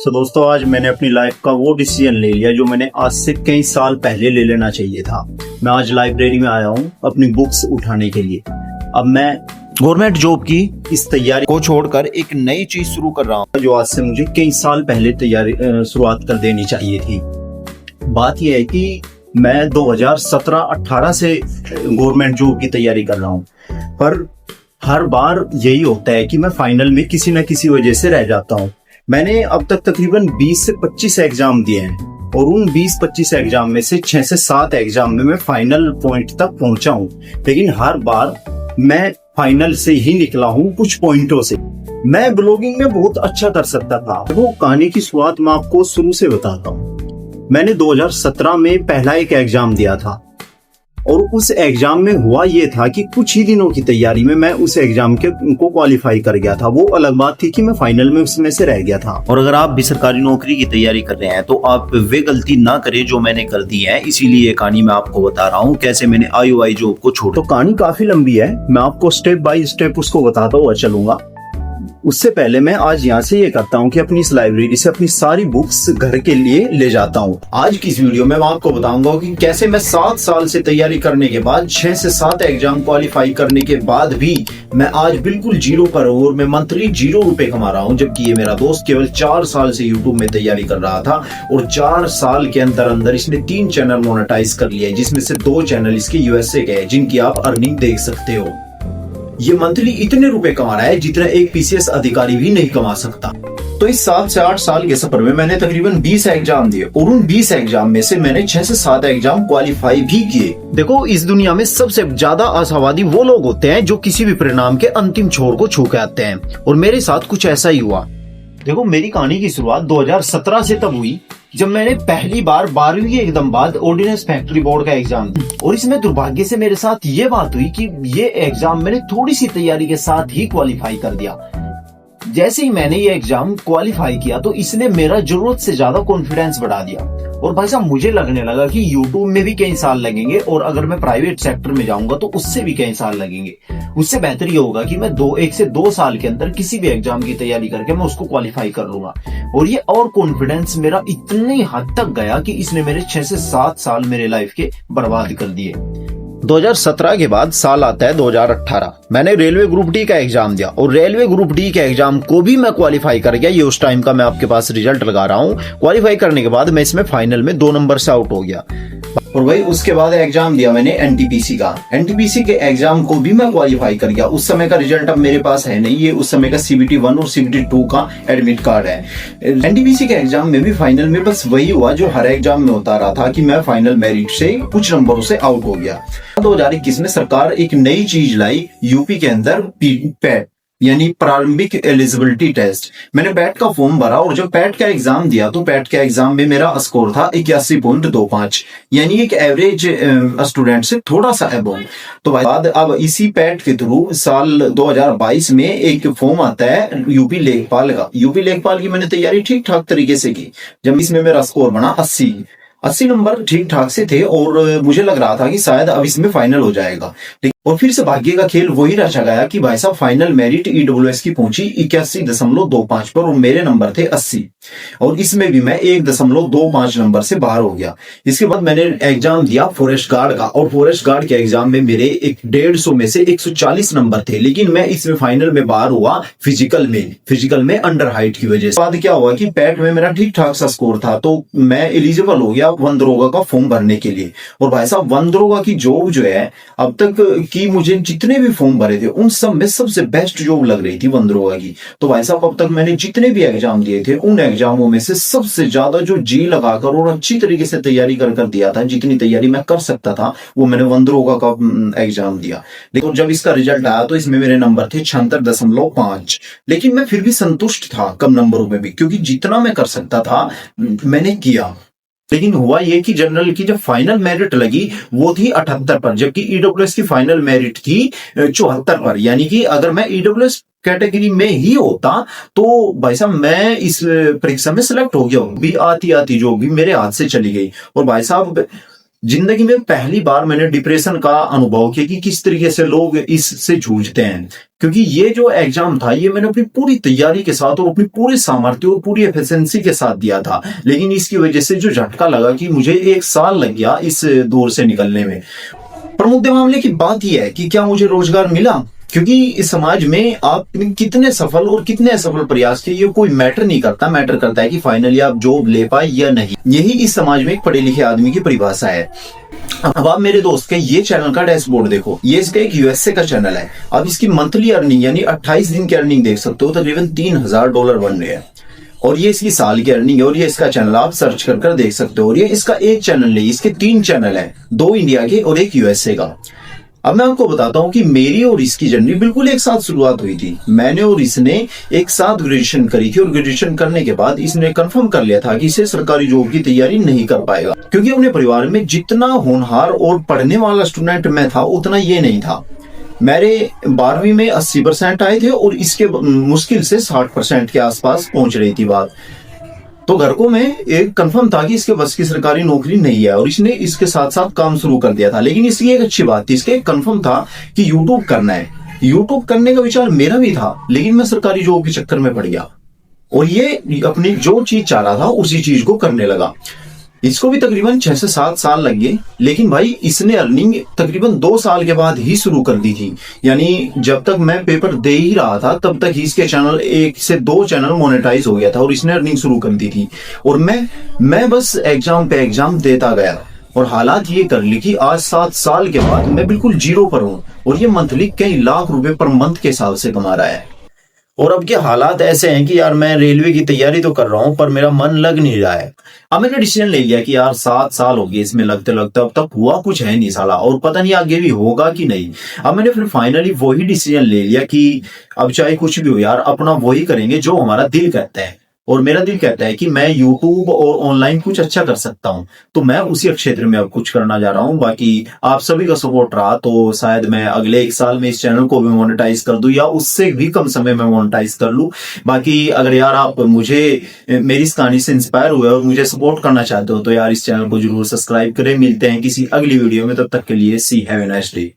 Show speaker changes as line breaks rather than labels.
दोस्तों आज मैंने अपनी लाइफ का वो डिसीजन ले लिया जो मैंने आज से कई साल पहले ले लेना चाहिए था। मैं आज लाइब्रेरी में आया हूँ अपनी बुक्स उठाने के लिए। अब मैं गवर्नमेंट जॉब की इस तैयारी को छोड़कर एक नई चीज शुरू कर रहा हूँ जो आज से मुझे कई साल पहले तैयारी शुरुआत कर देनी चाहिए थी। बात यह है कि मैं 2017-18 से गवर्नमेंट जॉब की तैयारी कर रहा हूँ, पर हर बार यही होता है कि मैं फाइनल में किसी न किसी वजह से रह जाता हूँ। मैंने अब तक तकरीबन 20 से 25 एग्जाम दिए हैं और उन 20-25 एग्जाम में से 6 से 7 एग्जाम में मैं फाइनल पॉइंट तक पहुंचा हूं, लेकिन हर बार मैं फाइनल से ही निकला हूं कुछ पॉइंटों से। मैं ब्लॉगिंग में बहुत अच्छा कर सकता था। वो कहानी की शुरुआत मैं आपको शुरू से बताता हूँ। मैंने 2017 में पहला एक एग्जाम दिया था और उस एग्जाम में हुआ ये था कि कुछ ही दिनों की तैयारी में मैं उस एग्जाम को क्वालिफाई कर गया था। वो अलग बात थी कि मैं फाइनल में उसमें से रह गया था।
और अगर आप भी सरकारी नौकरी की तैयारी कर रहे हैं तो आप वे गलती ना करें जो मैंने कर दी है। इसीलिए ये कहानी मैं आपको बता रहा हूँ कैसे मैंने IOI जॉब को छोड़ा।
तो कहानी काफी लंबी है, मैं आपको स्टेप बाय स्टेप उसको बताता हुआ चलूंगा। उससे पहले मैं आज यहाँ से ये करता हूँ कि अपनी इस लाइब्रेरी से अपनी सारी बुक्स घर के लिए ले जाता हूँ। आज की इस वीडियो में मैं आपको बताऊंगा कि कैसे मैं 7 साल से तैयारी करने के बाद 6 से 7 एग्जाम क्वालिफाई करने के बाद भी मैं आज बिल्कुल जीरो पर हूँ और मैं मंथली 0 रुपए कमा रहा हूँ, जबकि ये मेरा दोस्त केवल 4 साल से यूट्यूब में तैयारी कर रहा था और 4 साल के अंदर इसने 3 चैनल मोनेटाइज कर लिए, जिसमें से 2 चैनल इसके USA के हैं जिनकी आप अर्निंग देख सकते हो। ये मंथली इतने रुपए कमा रहा है जितना एक PCS अधिकारी भी नहीं कमा सकता। तो इस 7 से 8 साल के सफर में मैंने तकरीबन 20 एग्जाम दिए और उन 20 एग्जाम में से मैंने 6 से 7 एग्जाम क्वालिफाई भी किए। देखो, इस दुनिया में सबसे ज्यादा आशावादी वो लोग होते हैं जो किसी भी परिणाम के अंतिम छोर को छू के आते हैं, और मेरे साथ कुछ ऐसा ही हुआ। देखो, मेरी कहानी की शुरुआत 2017 से तब हुई जब मैंने पहली बार 12वीं के एकदम बाद ऑर्डिनेंस फैक्ट्री बोर्ड का एग्जाम दिया, और इसमें दुर्भाग्य से मेरे साथ ये बात हुई कि ये एग्जाम मैंने थोड़ी सी तैयारी के साथ ही क्वालिफाई कर दिया। जैसे ही मैंने ये एग्जाम क्वालिफाई किया तो इसने मेरा जरूरत से ज्यादा कॉन्फिडेंस बढ़ा दिया, और भाई साहब मुझे लगने लगा कि यूट्यूब में भी कई साल लगेंगे और अगर मैं प्राइवेट सेक्टर में जाऊंगा तो उससे भी कई साल लगेंगे। उससे बेहतर ये होगा कि मैं 1 से 2 साल के अंदर किसी भी एग्जाम की तैयारी करके मैं उसको क्वालिफाई कर लूंगा। और ये और कॉन्फिडेंस मेरा इतनी हद तक गया कि इसने मेरे 6 से 7 साल मेरे लाइफ के बर्बाद कर दिए। 2017 के बाद साल आता है 2018। मैंने रेलवे ग्रुप डी का एग्जाम दिया और रेलवे ग्रुप डी के एग्जाम को भी मैं क्वालिफाई कर गया। ये उस टाइम का मैं आपके पास रिजल्ट लगा रहा हूँ। क्वालिफाई करने के बाद मैं इसमें फाइनल में 2 नंबर से आउट हो गया। और भाई उसके बाद एग्जाम दिया मैंने NTPC का। NTPC के एग्जाम को भी मैं क्वालिफाई कर गया। उस समय का रिजल्ट अब मेरे पास है नहीं, ये उस समय का CBT 1 और CBT 2 का एडमिट कार्ड है। NTPC के एग्जाम में भी फाइनल में बस वही हुआ जो हर एग्जाम में होता रहा था कि मैं फाइनल मेरिट से कुछ नंबरों से आउट हो गया। 2021 में सरकार एक नई चीज लाई यूपी के अंदर, पैट यानी प्रारंभिक एलिजिबिलिटी टेस्ट। मैंने पैट का फॉर्म भरा और जब पैट का एग्जाम दिया तो पैट के एग्जाम में मेरा स्कोर था 81.25, यानी एक एवरेज स्टूडेंट से थोड़ा सा अबव। तो बाद अब इसी पैट के थ्रू साल 2022 में एक फॉर्म आता है यूपी लेखपाल का। यूपी लेखपाल की मैंने तैयारी ठीक ठाक तरीके से की। जब इसमें मेरा स्कोर बना 80 नंबर ठीक ठाक से थे और मुझे लग रहा था कि शायद अब इसमें फाइनल हो जाएगा। और फिर से भाग्य का खेल वही रचा गया कि भाई साहब फाइनल मेरिट EWS की पहुंची 81.25 पर और मेरे नंबर थे 80, और इसमें भी मैं 1.25 नंबर से बाहर हो गया। इसके बाद मैंने एग्जाम दिया फॉरेस्ट गार्ड का, और फॉरेस्ट गार्ड के एग्जाम में मेरे 150 में से 140 नंबर थे, लेकिन मैं इसमें फाइनल में बाहर हुआ फिजिकल में अंडर हाइट की वजह से। बाद क्या हुआ कि पैट में मेरा ठीक ठाक सा स्कोर था तो मैं एलिजिबल हो गया वन दरोगा का फॉर्म भरने के लिए। और भाई साहब वन दरोगा की जॉब जो है अब तक कि मुझे जितने भी फॉर्म भरे थे उन सब में सबसे बेस्ट जॉब लग रही थी वन दरोगा की। तो भाई साहब अब तक मैंने जितने भी एग्जाम दिए थे उन एग्जामों में से सबसे ज्यादा जो जी लगाकर और अच्छी तरीके से तैयारी कर दिया था, जितनी तैयारी मैं कर सकता था, वो मैंने वन दरोगा का एग्जाम दिया। लेकिन जब इसका रिजल्ट आया तो इसमें मेरे नंबर थे 76.5, लेकिन मैं फिर भी संतुष्ट था कम नंबरों में भी, क्योंकि जितना मैं कर सकता था मैंने किया। लेकिन हुआ ये कि जनरल की जब फाइनल मेरिट लगी वो थी 78 पर, जबकि EWS की फाइनल मेरिट थी 74 पर। यानी कि अगर मैं EWS कैटेगरी में ही होता तो भाई साहब मैं इस परीक्षा में सिलेक्ट हो गया। भी आती जो भी मेरे हाथ से चली गई। और भाई साहब जिंदगी में पहली बार मैंने डिप्रेशन का अनुभव किया कि किस तरीके से लोग इससे जूझते हैं। क्योंकि ये जो एग्जाम था ये मैंने अपनी पूरी तैयारी के साथ और अपनी पूरे सामर्थ्य और पूरी एफिशिएंसी के साथ दिया था, लेकिन इसकी वजह से जो झटका लगा कि मुझे 1 साल लग गया इस दौर से निकलने में। पर मुद्दे मामले की बात यह है कि क्या मुझे रोजगार मिला? क्योंकि इस समाज में आप कितने सफल और कितने असफल प्रयास किए ये कोई मैटर नहीं करता, मैटर करता है कि फाइनली आप जॉब ले पाए या नहीं। यही इस समाज में एक पढ़े लिखे आदमी की परिभाषा है। अब आप मेरे दोस्त के ये चैनल का डैशबोर्ड देखो, ये इसका एक यूएसए का चैनल है। अब इसकी मंथली अर्निंग यानी 28 दिन की अर्निंग देख सकते हो, तकरीबन $3000 बन रहे हैं। और ये इसकी साल की अर्निंग है और ये इसका चैनल आप सर्च कर देख सकते हो। और ये इसका एक चैनल नहीं, इसके 3 चैनल है, 2 इंडिया के और 1 यूएसए का। अब मैं आपको बताता हूं कि मेरी और इसकी जर्नी बिल्कुल एक साथ शुरुआत हुई थी। मैंने और इसने एक साथ ग्रेजुएशन करी थी और ग्रेजुएशन करने के बाद इसने कंफर्म कर लिया था कि इसे सरकारी जॉब की तैयारी नहीं कर पाएगा, क्योंकि अपने परिवार में जितना होनहार और पढ़ने वाला स्टूडेंट मैं था उतना ये नहीं था। मेरे 12वीं में 80% आए थे और इसके मुश्किल से 60% के आसपास पहुंच रही थी बात। तो घर को मैं एक कंफर्म था कि इसके बस की सरकारी नौकरी नहीं है और इसने इसके साथ साथ काम शुरू कर दिया था। लेकिन इसकी एक अच्छी बात थी, इसके कंफर्म था कि यूट्यूब करना है। यूट्यूब करने का विचार मेरा भी था, लेकिन मैं सरकारी जॉब के चक्कर में पड़ गया और ये अपनी जो चीज चाह रहा था उसी चीज को करने लगा। इसको भी तकरीबन 6 से 7 साल लग गए, लेकिन भाई इसने अर्निंग तकरीबन 2 साल के बाद ही शुरू कर दी थी। यानी जब तक मैं पेपर दे ही रहा था तब तक ही इसके चैनल 1 से 2 चैनल मोनेटाइज हो गया था और इसने अर्निंग शुरू कर दी थी। और मैं बस एग्जाम पे एग्जाम देता गया और हालात ये कर ली कि आज 7 साल के बाद मैं बिल्कुल जीरो पर हूं और ये मंथली कई लाख रुपए पर मंथ के हिसाब से कमा रहा है। और अब के हालात ऐसे हैं कि यार मैं रेलवे की तैयारी तो कर रहा हूं पर मेरा मन लग नहीं रहा है। अब मैंने डिसीजन ले लिया कि यार 7 साल हो गए इसमें लगते लगते, अब तक हुआ कुछ है नहीं साला, और पता नहीं आगे भी होगा कि नहीं। अब मैंने फिर फाइनली वही डिसीजन ले लिया कि अब चाहे कुछ भी हो यार, अपना वही करेंगे जो हमारा दिल कहता है। और मेरा दिल कहता है कि मैं यूट्यूब और ऑनलाइन कुछ अच्छा कर सकता हूं, तो मैं उसी क्षेत्र में अब कुछ करना जा रहा हूं। बाकी आप सभी का सपोर्ट रहा तो शायद मैं अगले 1 साल में इस चैनल को भी मोनेटाइज कर दूं या उससे भी कम समय में मोनेटाइज कर लूं। बाकी अगर यार आप मुझे मेरी इस कहानी से इंस्पायर हुए और मुझे सपोर्ट करना चाहते हो तो यार इस चैनल को जरूर सब्सक्राइब करें। मिलते हैं किसी अगली वीडियो में, तब तक के लिए सी हैव ए नाइस डे।